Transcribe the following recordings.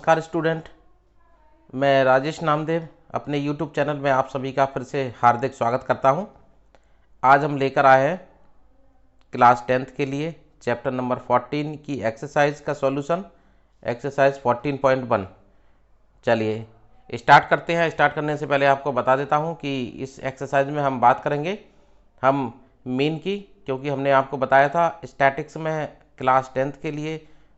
नमस्कार स्टूडेंट, मैं राजेश नामदेव अपने YouTube चैनल में आप सभी का फिर से हार्दिक स्वागत करता हूं। आज हम लेकर आए हैं क्लास 10th के लिए चैप्टर नंबर 14 की एक्सरसाइज का सॉल्यूशन, एक्सरसाइज 14.1। चलिए स्टार्ट करते हैं। स्टार्ट करने से पहले आपको बता देता हूं कि इस एक्सरसाइज में हम बात करेंगे हम मीन की, क्योंकि हमने आपको बताया था स्टैटिक्स में क्लास 10th के लिए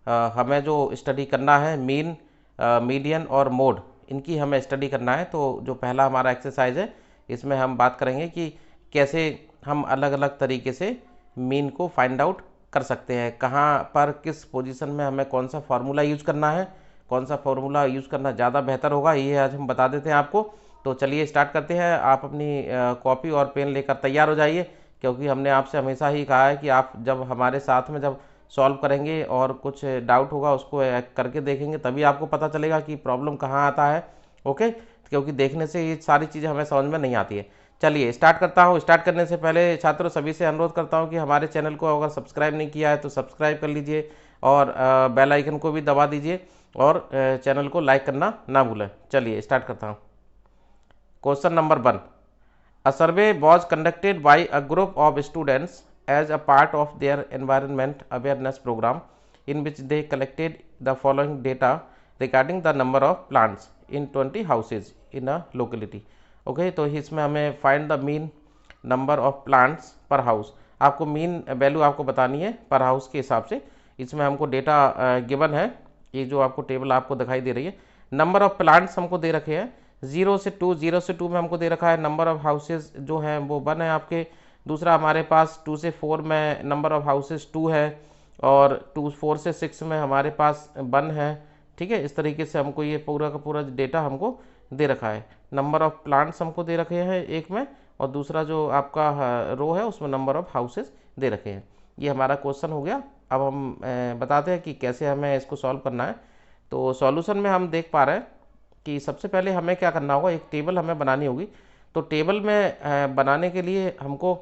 हमें जो स्टडी करना है मीन, मीडियन और मोड, इनकी हमें स्टडी करना है। तो जो पहला हमारा एक्सरसाइज है इसमें हम बात करेंगे कि कैसे हम अलग अलग तरीके से मीन को फाइंड आउट कर सकते हैं, कहाँ पर किस पोजीशन में हमें कौन सा फार्मूला यूज करना है, कौन सा फार्मूला यूज करना ज़्यादा बेहतर होगा, ये आज हम बता देते हैं आपको। तो चलिए स्टार्ट करते हैं। आप अपनी कॉपी और पेन लेकर तैयार हो जाइए, क्योंकि हमने आपसे हमेशा ही कहा है कि आप जब हमारे साथ में जब सॉल्व करेंगे और कुछ डाउट होगा उसको करके देखेंगे, तभी आपको पता चलेगा कि प्रॉब्लम कहाँ आता है। ओके, क्योंकि देखने से ये सारी चीज़ें हमें समझ में नहीं आती है। चलिए स्टार्ट करता हूँ। स्टार्ट करने से पहले छात्रों सभी से अनुरोध करता हूँ कि हमारे चैनल को अगर सब्सक्राइब नहीं किया है तो सब्सक्राइब कर लीजिए और बेल आइकन को भी दबा दीजिए और चैनल को लाइक करना ना भूलें। चलिए स्टार्ट करता हूँ। Question number 1। A survey was conducted by a group of students as a part of their environment awareness program, in which they collected the following data regarding the number of plants in 20 houses in a locality. Okay, तो इसमें हमें find the mean number of plants पर house, आपको mean value आपको बतानी है पर house के हिसाब से। इसमें हमको डेटा गिवन है, ये जो आपको टेबल आपको दिखाई दे रही है। नंबर ऑफ प्लांट्स हमको दे रखे हैं 0 से 2, 0 से 2 में हमको दे रखा है नंबर ऑफ हाउसेज जो हैं वो 1 है आपके। दूसरा हमारे पास 2 से 4 में नंबर ऑफ हाउसेज 2 है और 4 से 6 में हमारे पास 1 है। ठीक है, इस तरीके से हमको ये पूरा का पूरा डेटा हमको दे रखा है। नंबर ऑफ प्लांट्स हमको दे रखे हैं एक में, और दूसरा जो आपका रो है उसमें नंबर ऑफ हाउसेज दे रखे हैं। ये हमारा क्वेश्चन हो गया। अब हम बताते हैं कि कैसे हमें इसको सॉल्व करना है। तो सॉल्यूशन में हम देख पा रहे हैं कि सबसे पहले हमें क्या करना होगा, एक टेबल हमें बनानी होगी। तो टेबल में बनाने के लिए हमको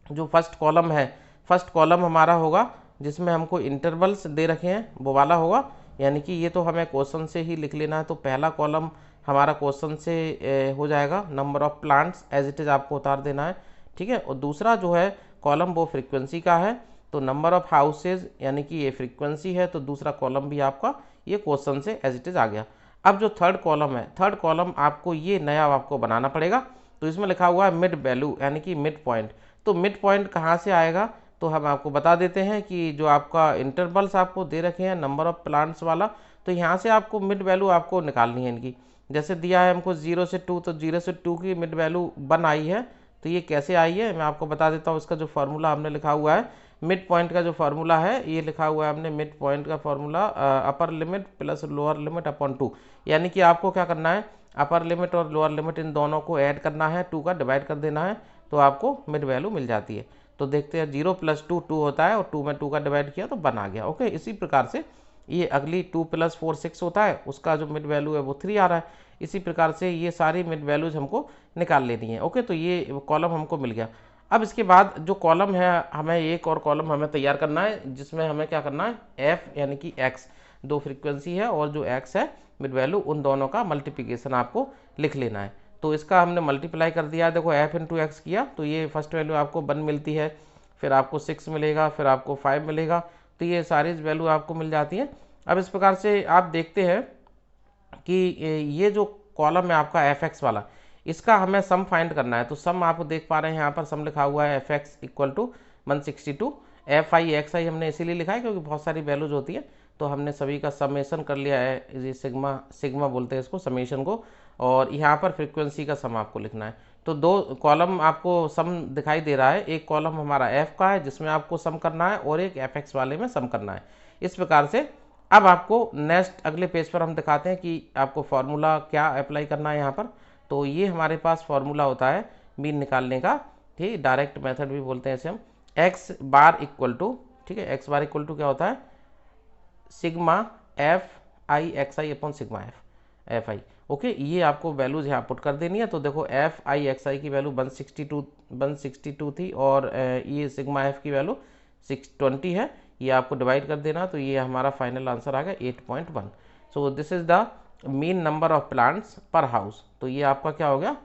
जो फर्स्ट कॉलम है, फर्स्ट कॉलम हमारा होगा जिसमें हमको इंटरवल्स दे रखे हैं वो वाला होगा, यानी कि ये तो हमें क्वेश्चन से ही लिख लेना है। तो पहला कॉलम हमारा क्वेश्चन से हो जाएगा, number of plants as it is आपको उतार देना है। ठीक है, और दूसरा जो है कॉलम वो फ्रीक्वेंसी का है, तो नंबर ऑफ हाउसेज यानी कि ये फ्रीक्वेंसी है, तो दूसरा कॉलम भी आपका ये क्वेश्चन से एज इट इज़ आ गया। अब जो थर्ड कॉलम है, थर्ड कॉलम आपको ये नया आपको बनाना पड़ेगा। तो इसमें लिखा हुआ है मिड वैल्यू यानी कि मिड पॉइंट। तो मिड पॉइंट कहाँ से आएगा, तो हम आपको बता देते हैं कि जो आपका इंटरवल्स आपको दे रखे हैं नंबर ऑफ प्लांट्स वाला, तो यहाँ से आपको मिड वैल्यू आपको निकालनी है इनकी। जैसे दिया है हमको 0 से 2, तो 0 से 2 की मिड वैल्यू 1 आई है। तो ये कैसे आई है मैं आपको बता देता हूँ। इसका जो फार्मूला हमने लिखा हुआ है, मिड पॉइंट का जो फार्मूला है ये लिखा हुआ है हमने, मिड पॉइंट का formula upper limit plus lower limit upon 2। यानी कि आपको क्या करना है, अपर लिमिट और लोअर लिमिट इन दोनों को ऐड करना है, 2 का डिवाइड कर देना है, तो आपको मिड वैल्यू मिल जाती है। तो देखते हैं 0 + 2 2 होता है, और 2 में 2 का डिवाइड किया तो 1 आ गया। ओके, इसी प्रकार से ये अगली 2 + 4 6 होता है, उसका जो मिड वैल्यू है वो 3 आ रहा है। इसी प्रकार से ये सारी मिड वैल्यूज हमको निकाल लेनी है। ओके, तो ये कॉलम हमको मिल गया। अब इसके बाद जो कॉलम है हमें एक और कॉलम हमें तैयार करना है, जिसमें हमें क्या करना है, एफ यानी कि एक्स, दो फ्रीक्वेंसी है और जो एक्स है मिड वैल्यू, उन दोनों का मल्टीप्लिकेशन आपको लिख लेना है। तो इसका हमने मल्टीप्लाई कर दिया, देखो एफ इंटू एक्स किया तो ये फर्स्ट वैल्यू आपको 1 मिलती है, फिर आपको 6 मिलेगा, फिर आपको 5 मिलेगा, तो ये सारी वैल्यू आपको मिल जाती है। अब इस प्रकार से आप देखते हैं कि ये जो कॉलम है आपका एफ एक्स वाला, इसका हमें सम फाइंड करना है। तो सम आप देख पा रहे हैं यहाँ पर सम लिखा हुआ है F X equal to 162। F I X I हमने इसीलिए लिखा है क्योंकि बहुत सारी वैल्यूज होती है, तो हमने सभी का समेशन कर लिया है, ये सिग्मा सिग्मा बोलते हैं इसको, समेशन को, और यहाँ पर फ्रीक्वेंसी का सम आपको लिखना है। तो दो कॉलम आपको सम दिखाई दे रहा है, एक कॉलम हमारा एफ का है जिसमें आपको सम करना है और एक एफ एक्स वाले में सम करना है। इस प्रकार से अब आपको नेक्स्ट अगले पेज पर हम दिखाते हैं कि आपको फार्मूला क्या अप्लाई करना है यहाँ पर। तो ये हमारे पास फार्मूला होता है मीन निकालने का, ठीक, डायरेक्ट मेथड भी बोलते हैं इसे हम। एक्स बार इक्वल टू, ठीक है, एक्स बार इक्वल टू क्या होता है, sigma F I X I upon sigma F I. Okay, ये आपको वैल्यूज यहाँ पुट कर देनी है। तो देखो एफ आई एक्स आई की वैल्यू 162 थी और ये सिग्मा एफ की वैल्यू 620 है, ये आपको डिवाइड कर देना, तो ये हमारा फाइनल आंसर आ गया 8.1। So this is the mean number of plants पर हाउस। तो ये आपका क्या हो गया,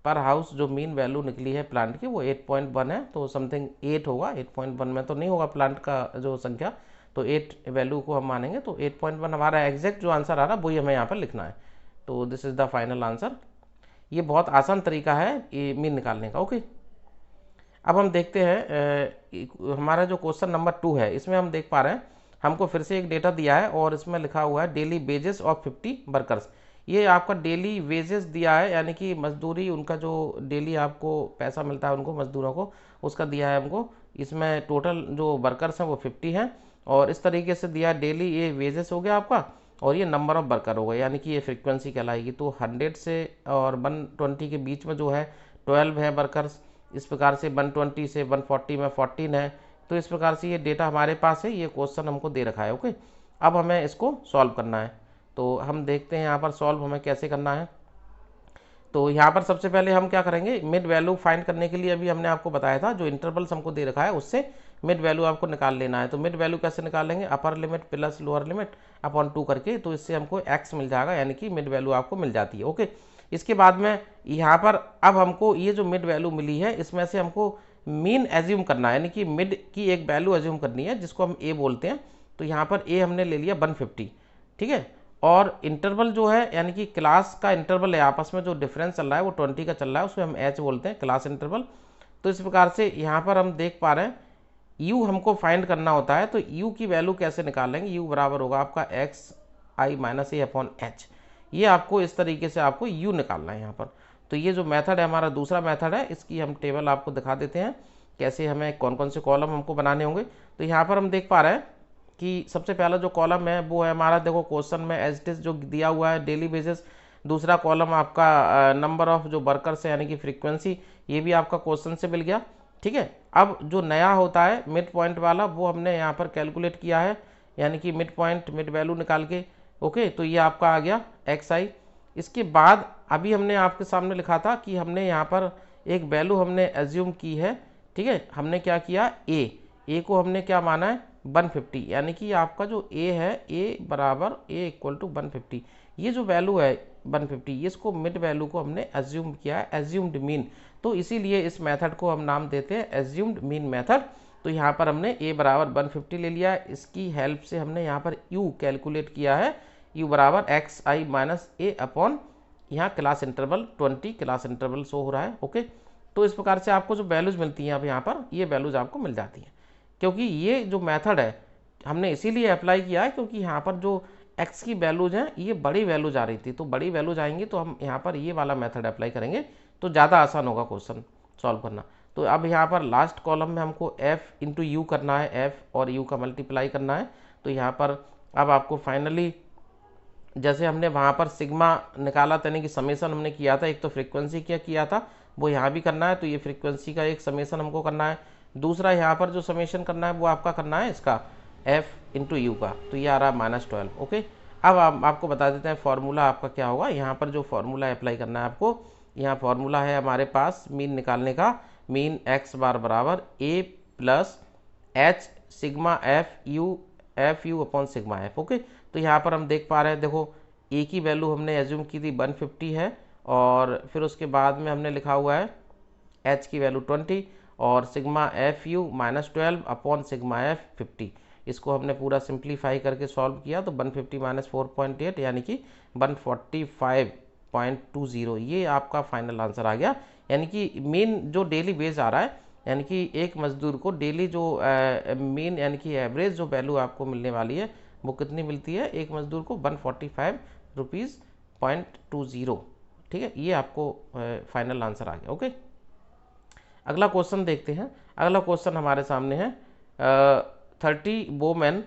पर हाउस जो मीन वैल्यू निकली है प्लांट की वो 8.1 है, तो समथिंग 8 होगा, 8.1 में तो नहीं होगा प्लांट का जो संख्या, तो 8 वैल्यू को हम मानेंगे, तो 8.1 हमारा एग्जैक्ट जो आंसर आ रहा है वही हमें यहाँ पर लिखना है। तो this is the final answer. ये बहुत आसान तरीका है ये मीन निकालने का। ओके, अब हम देखते हैं हमारा जो क्वेश्चन नंबर 2 है, इसमें हम देख पा रहे हैं हमको फिर से एक डेटा दिया है और इसमें लिखा हुआ है डेली वेजेस ऑफ 50 वर्कर्स। ये आपका डेली वेजेस दिया है, यानी कि मजदूरी, उनका जो डेली आपको पैसा मिलता है उनको मजदूरों को, उसका दिया है हमको। इसमें टोटल जो वर्कर्स हैं वो 50 हैं और इस तरीके से दिया डेली, ये वेजेस हो गया आपका और ये नंबर ऑफ वर्कर हो गया, यानी कि ये फ्रीक्वेंसी कहलाएगी। तो 100 से और 120 के बीच में जो है 12 है वर्कर्स, इस प्रकार से 120 से 140 में 14 है। तो इस प्रकार से ये डेटा हमारे पास है, ये क्वेश्चन हमको दे रखा है। ओके, अब हमें इसको सॉल्व करना है, तो हम देखते हैं यहाँ पर सॉल्व हमें कैसे करना है। तो यहाँ पर सबसे पहले हम क्या करेंगे, मिड वैल्यू फाइंड करने के लिए अभी हमने आपको बताया था जो इंटरवल्स हमको दे रखा है उससे मिड वैल्यू आपको निकाल लेना है। तो मिड वैल्यू कैसे निकाल लेंगे, upper limit plus lower limit upon 2 करके, तो इससे हमको x मिल जाएगा, यानी कि मिड वैल्यू आपको मिल जाती है। ओके, इसके बाद में यहाँ पर अब हमको ये जो मिड वैल्यू मिली है इसमें से हमको मीन एज्यूम करना है, यानी कि मिड की एक वैल्यू एज्यूम करनी है जिसको हम a बोलते हैं। तो यहाँ पर a हमने ले लिया 150, ठीक है, और इंटरवल जो है यानी कि क्लास का इंटरवल है, आपस में जो डिफरेंस चल रहा है वो 20 का चल रहा है, उसको हम h बोलते हैं, क्लास इंटरवल। तो इस प्रकार से यहाँ पर हम देख पा रहे हैं u हमको फाइंड करना होता है, तो u की वैल्यू कैसे निकालेंगे, u बराबर होगा आपका एक्स आई माइनस ए अपॉन एच। ये आपको इस तरीके से आपको u निकालना है यहाँ पर। तो ये जो मेथड है हमारा दूसरा मेथड है, इसकी हम टेबल आपको दिखा देते हैं कैसे हमें कौन कौन से कॉलम हमको बनाने होंगे। तो यहाँ पर हम देख पा रहे हैं कि सबसे पहला जो कॉलम है वो है हमारा, देखो क्वेश्चन में एज इट इज जो दिया हुआ है डेली बेसिस। दूसरा कॉलम आपका नंबर ऑफ जो वर्कर्स है यानी कि फ्रीक्वेंसी, ये भी आपका क्वेश्चन से मिल गया, ठीक है। अब जो नया होता है मिड पॉइंट वाला वो हमने यहाँ पर कैलकुलेट किया है, यानी कि मिड पॉइंट मिड वैल्यू निकाल के। ओके, तो ये आपका आ गया एक्स आई। इसके बाद अभी हमने आपके सामने लिखा था कि हमने यहाँ पर एक वैल्यू हमने एज्यूम की है, ठीक है। हमने क्या किया, ए को हमने क्या माना है 150, यानी कि आपका जो ए है ए बराबर ए इक्वल टू 150। ये जो वैल्यू है 150, इसको मिड वैल्यू को हमने एज्यूम किया है, एज्यूम्ड मीन। तो इसीलिए इस मेथड को हम नाम देते हैं एज्यूम्ड मीन मेथड। तो यहाँ पर हमने ए बराबर 150 ले लिया है, इसकी हेल्प से हमने यहाँ पर यू कैलकुलेट किया है, यू बराबर एक्स आई माइनस ए अपॉन यहाँ class interval 20, class interval show हो रहा है। ओके, तो इस प्रकार से आपको जो वैल्यूज़ मिलती हैं अब यहाँ पर ये वैल्यूज़ आपको मिल जाती हैं, क्योंकि ये जो मेथड है हमने इसीलिए अप्लाई किया है क्योंकि यहाँ पर जो x की वैल्यूज हैं ये बड़ी वैल्यूज आ रही थी, तो बड़ी वैल्यूज आएंगी तो हम यहाँ पर ये वाला मेथड अप्लाई करेंगे तो ज़्यादा आसान होगा क्वेश्चन सॉल्व करना। तो अब यहाँ पर लास्ट कॉलम में हमको f इंटू यू करना है, f और u का मल्टीप्लाई करना है। तो यहाँ पर अब आपको फाइनली जैसे हमने वहाँ पर सिग्मा निकाला था, यानी कि समेसन हमने किया था, एक तो फ्रीक्वेंसी क्या किया था वो यहाँ भी करना है, तो ये फ्रीक्वेंसी का एक समेसन हमको करना है। दूसरा यहाँ पर जो समेशन करना है वो आपका करना है इसका f इंटू यू का, तो ये आ रहा है -12। ओके, अब आपको बता देते हैं फॉर्मूला आपका क्या होगा। यहाँ पर जो फॉर्मूला अप्लाई करना है आपको, यहाँ फॉर्मूला है हमारे पास मीन निकालने का, मीन x बार बराबर a plus H sigma F U upon sigma F. Okay, तो यहाँ पर हम देख पा रहे हैं, देखो a की वैल्यू हमने एज्यूम की थी 150 है, और फिर उसके बाद में हमने लिखा हुआ है h की वैल्यू 20 और sigma F you -12 upon sigma F 50। इसको हमने पूरा सिंप्लीफाई करके सॉल्व किया तो 150 माइनस 4.8 यानी कि 145.20, ये आपका फाइनल आंसर आ गया। यानी कि मेन जो डेली बेस आ रहा है, यानी कि एक मजदूर को डेली जो मेन यानी कि एवरेज जो वैल्यू आपको मिलने वाली है वो कितनी मिलती है, एक मजदूर को 145 रुपीज़ .20, ठीक है। ये आपको फाइनल आंसर आ गया। ओके, अगला क्वेश्चन देखते हैं। अगला क्वेश्चन हमारे सामने है 30 women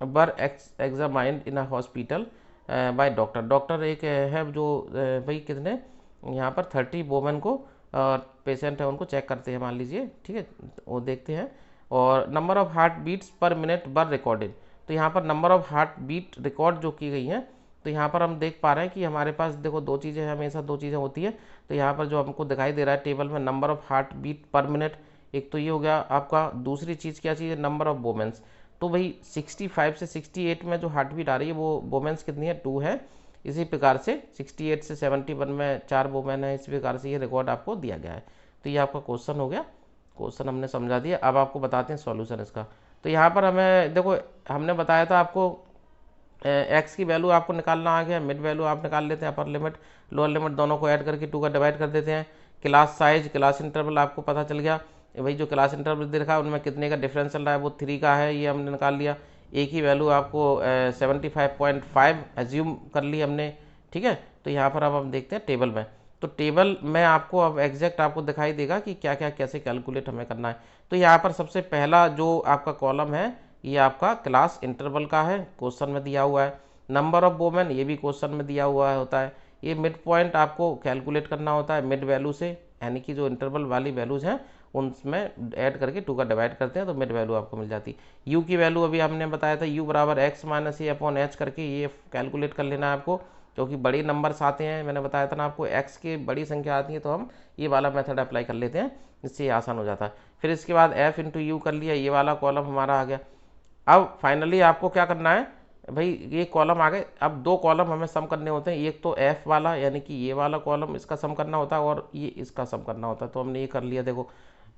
were examined in a hospital by doctor एक है जो भाई कितने यहाँ पर 30 वोमेन को पेशेंट है उनको चेक करते हैं मान लीजिए, ठीक है, वो देखते हैं, और number of heart beats per minute were recorded. तो यहाँ पर number of heart beat record जो की गई हैं, तो यहाँ पर हम देख पा रहे हैं कि हमारे पास देखो दो चीज़ें, हमेशा दो चीज़ें होती है। तो यहाँ पर जो हमको दिखाई दे रहा है टेबल में number of heart beat per minute, एक तो ये हो गया आपका, दूसरी चीज़ क्या चीज़ है, नंबर ऑफ वोमेंस। तो भाई 65 से 68 में जो हार्ट बीट आ रही है वो वोमेंस कितनी है, 2 है। इसी प्रकार से 68 से 71 में 4 वोमेन है, इसी प्रकार से ये रिकॉर्ड आपको दिया गया है। तो ये आपका क्वेश्चन हो गया, क्वेश्चन हमने समझा दिया। अब आपको बताते हैं सॉल्यूशन इसका। तो यहाँ पर हमें देखो, हमने बताया था आपको एक्स की वैल्यू आपको निकालना आ गया, मिड वैल्यू आप निकाल लेते हैं, अपर लिमिट लोअर लिमिट दोनों को ऐड करके 2 का डिवाइड कर देते हैं। क्लास साइज, क्लास इंटरवल आपको पता चल गया, भाई जो क्लास इंटरवल दे रखा है उनमें कितने का डिफरेंस चल रहा है, वो 3 का है, ये हमने निकाल लिया। ए की वैल्यू आपको 75.5 एज्यूम कर ली हमने, ठीक है। तो यहाँ पर अब हम देखते हैं टेबल में। तो टेबल में आपको अब एग्जैक्ट आपको दिखाई देगा कि क्या क्या कैसे कैलकुलेट हमें करना है। तो यहाँ पर सबसे पहला जो आपका कॉलम है ये आपका क्लास इंटरवल का है, क्वेश्चन में दिया हुआ है। नंबर ऑफ वोमेन ये भी क्वेश्चन में दिया हुआ होता है। ये मिड पॉइंट आपको कैलकुलेट करना होता है मिड वैल्यू से, यानी कि जो इंटरवल वाली वैल्यूज हैं उनमें ऐड करके 2 का डिवाइड करते हैं तो मिड वैल्यू आपको मिल जाती है। यू की वैल्यू अभी हमने बताया था, यू बराबर एक्स माइनस ए अपॉन एच करके ये कैलकुलेट कर लेना है आपको, क्योंकि बड़े नंबर्स आते हैं, मैंने बताया था ना आपको, एक्स की बड़ी संख्या आती है तो हम ये वाला मेथड अप्लाई कर लेते हैं, इससे आसान हो जाता है। फिर इसके बाद एफ इंटू यू कर लिया, ये वाला कॉलम हमारा आ गया। अब फाइनली आपको क्या करना है भाई, ये कॉलम आ गए, अब 2 कॉलम हमें सम करने होते हैं, एक तो एफ वाला यानी कि ये वाला कॉलम इसका सम करना होता है और ये इसका सम करना होता है, तो हमने ये कर लिया। देखो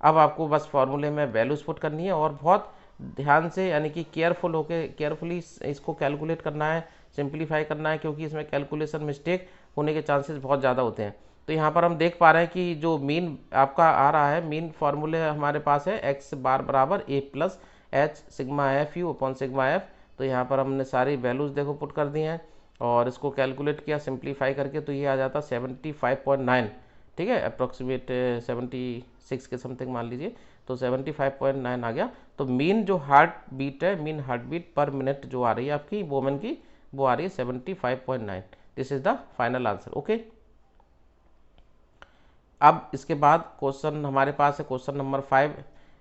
अब आपको बस फॉर्मूले में वैल्यूज पुट करनी है और बहुत ध्यान से यानी कि केयरफुली इसको कैलकुलेट करना है, सिंप्लीफाई करना है, क्योंकि इसमें कैलकुलेशन मिस्टेक होने के चांसेस बहुत ज़्यादा होते हैं। तो यहाँ पर हम देख पा रहे हैं कि जो मीन आपका आ रहा है, मीन फार्मूले हमारे पास है एक्स बार बराबर A plus H sigma F U upon sigma F. तो यहाँ पर हमने सारी वैल्यूज़ देखो पुट कर दी हैं और इसको कैलकुलेट किया सिंप्लीफाई करके, तो ये आ जाता 75.9, ठीक है, अप्रॉक्सीमेट 76 के समथिंग मान लीजिए, तो 75.9 आ गया। तो मीन जो हार्ट बीट है, mean heart beat per minute जो आ रही है आपकी वोमेन की, वो आ रही है 75.9। This is the final answer. Okay, अब इसके बाद क्वेश्चन हमारे पास है क्वेश्चन नंबर 5।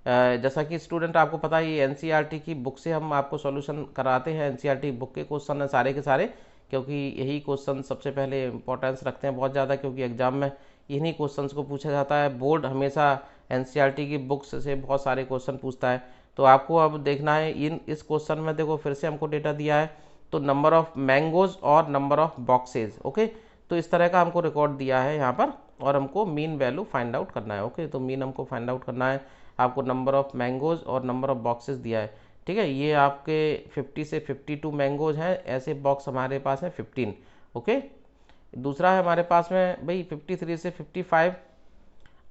जैसा कि स्टूडेंट आपको पता है ये एनसीईआरटी की बुक से हम आपको सॉल्यूशन कराते हैं, एनसीईआरटी बुक के क्वेश्चन हैं सारे के सारे, क्योंकि यही क्वेश्चन सबसे पहले इंपॉर्टेंस रखते हैं बहुत ज़्यादा, क्योंकि एग्जाम में इन्हीं क्वेश्चंस को पूछा जाता है। बोर्ड हमेशा एनसीईआरटी की बुक्स से बहुत सारे क्वेश्चन पूछता है। तो आपको अब देखना है इस क्वेश्चन में, देखो फिर से हमको डेटा दिया है, तो नंबर ऑफ मैंगोज और नंबर ऑफ बॉक्सेज। ओके, तो इस तरह का हमको रिकॉर्ड दिया है यहाँ पर और हमको मीन वैल्यू फाइंड आउट करना है। ओके, तो मीन हमको फाइंड आउट करना है, आपको नंबर ऑफ मैंगोज और नंबर ऑफ बॉक्सेस दिया है, ठीक है। ये आपके 50 से 52 मैंगोज हैं, ऐसे बॉक्स हमारे पास है 15। ओके, दूसरा है हमारे पास में भाई 53 से 55।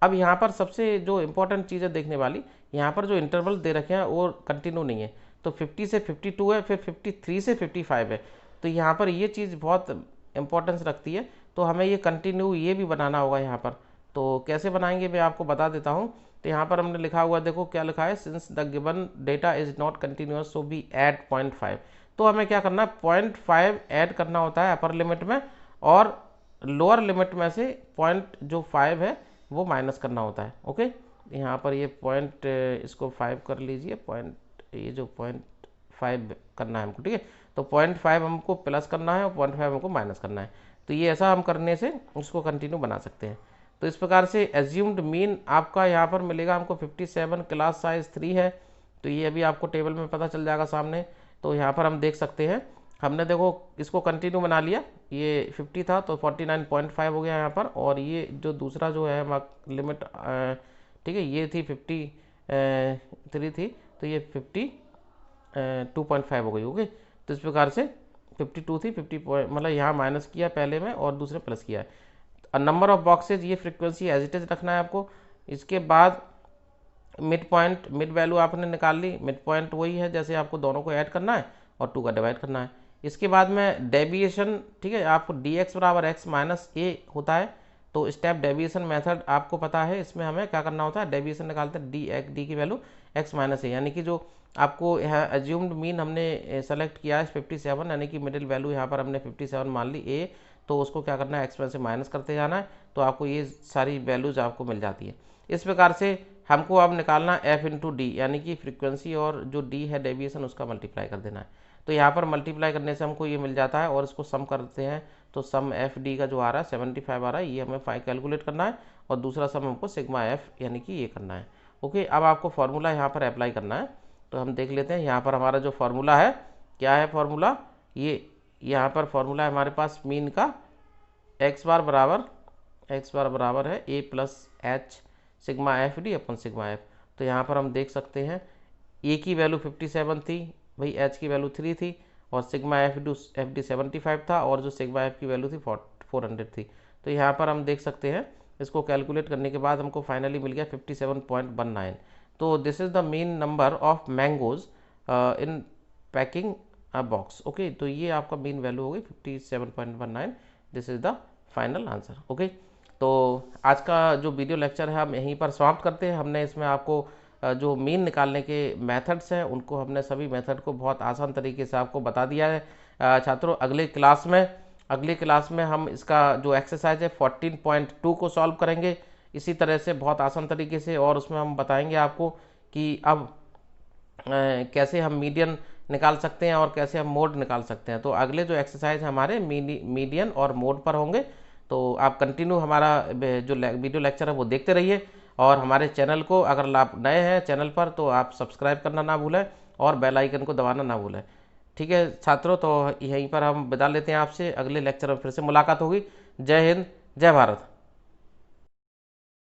अब यहाँ पर सबसे जो इंपॉर्टेंट चीज़ है देखने वाली, यहाँ पर जो इंटरवल दे रखे हैं वो कंटिन्यू नहीं है, तो 50 से 52 है, फिर 53 से 55 है, तो यहाँ पर ये चीज़ बहुत इंपॉर्टेंस रखती है, तो हमें ये कंटिन्यू ये भी बनाना होगा यहाँ पर। तो कैसे बनाएंगे मैं आपको बता देता हूँ। तो यहाँ पर हमने लिखा हुआ, देखो क्या लिखा है, since the given data is not continuous so we add 0.5। तो हमें क्या करना है, 0.5 ऐड करना होता है अपर लिमिट में, और लोअर लिमिट में से पॉइंट जो 5 है वो माइनस करना होता है। ओके, यहाँ पर ये पॉइंट इसको 5 कर लीजिए, पॉइंट ये जो 0.5 करना है हमको, ठीक है। तो 0.5 हमको प्लस करना है और 0.5 हमको माइनस करना है। तो ये ऐसा हम करने से उसको कंटिन्यू बना सकते हैं। तो इस प्रकार से एज्यूम्ड मीन आपका यहाँ पर मिलेगा हमको 57, क्लास साइज 3 है, तो ये अभी आपको टेबल में पता चल जाएगा सामने। तो यहाँ पर हम देख सकते हैं, हमने देखो इसको कंटिन्यू बना लिया, ये 50 था तो 49.5 हो गया यहाँ पर, और ये जो दूसरा जो है लिमिट, ठीक है, ये थी 53 थी, तो ये 52.5 हो गई। ओके, तो इस प्रकार से 52 थी, 50 मतलब यहाँ माइनस किया पहले में और दूसरे प्लस किया है। नंबर ऑफ बॉक्सेज ये फ्रीक्वेंसी एज इट इज रखना है आपको। इसके बाद मिड पॉइंट, मिड वैल्यू आपने निकाल ली, मिड पॉइंट वही है जैसे आपको दोनों को ऐड करना है और 2 का डिवाइड करना है। इसके बाद में डेविएशन, ठीक है, आपको डी एक्स बराबर एक्स माइनस ए होता है, तो स्टेप डेविएशन मेथड आपको पता है, इसमें हमें क्या करना होता है, डेविएशन निकालते हैं डी की वैल्यू एक्स माइनस ए, यानी कि जो आपको यहाँ एज्यूम्ड मीन हमने सेलेक्ट किया है 57, यानी कि मिडिल वैल्यू यहाँ पर हमने 57 मान ली ए, तो उसको क्या करना है, एक्स में से माइनस करते जाना है, तो आपको ये सारी वैल्यूज आपको मिल जाती है। इस प्रकार से हमको अब निकालना एफ इंटू डी, यानी कि फ्रीक्वेंसी और जो डी है डेविएशन उसका मल्टीप्लाई कर देना है। तो यहाँ पर मल्टीप्लाई करने से हमको ये मिल जाता है और इसको सम करते हैं, तो सम एफ डी का जो आ रहा है 75 आ रहा है, ये हमें 5 कैलकुलेट करना है, और दूसरा सम हमको सिग्मा एफ यानी कि ये करना है। ओके, अब आपको फॉर्मूला यहाँ पर अप्लाई करना है। तो हम देख लेते हैं। यहाँ पर हमारा जो फॉर्मूला है, क्या है फॉर्मूला, ये यहाँ पर फॉर्मूला है हमारे पास मीन का, एक्स बार बराबर है A plus H sigma F D upon sigma F. तो यहाँ पर हम देख सकते हैं ए की वैल्यू 57 थी भाई, एच की वैल्यू 3 थी, और सिग्मा एफ डी 75 था, और जो सिग्मा एफ की वैल्यू थी 400 थी। तो यहाँ पर हम देख सकते हैं, इसको कैलकुलेट करने के बाद हमको फाइनली मिल गया 57.19। तो this is the mean number of mangoes in packing box. Okay, तो ये आपका मीन वैल्यू हो गई 57.19। This is the final answer. Okay, तो आज का जो वीडियो लेक्चर है हम यहीं पर समाप्त करते हैं। हमने इसमें आपको जो मीन निकालने के मेथड्स हैं उनको हमने सभी मेथड को बहुत आसान तरीके से आपको बता दिया है। छात्रों, अगली क्लास में हम इसका जो एक्सरसाइज है 14.2 को सॉल्व करेंगे इसी तरह से बहुत आसान तरीके से, और उसमें हम बताएंगे आपको कि अब कैसे हम मीडियन निकाल सकते हैं और कैसे हम मोड निकाल सकते हैं। तो अगले जो एक्सरसाइज हमारे मीडियन और मोड पर होंगे। तो आप कंटिन्यू हमारा जो वीडियो लेक्चर है वो देखते रहिए, और हमारे चैनल को, अगर आप नए हैं चैनल पर, तो आप सब्सक्राइब करना ना भूलें और बेल आइकन को दबाना ना भूलें। ठीक है छात्रों, तो यहीं पर हम विदा लेते हैं आपसे। अगले लेक्चर में फिर से मुलाकात होगी। जय हिंद, जय भारत।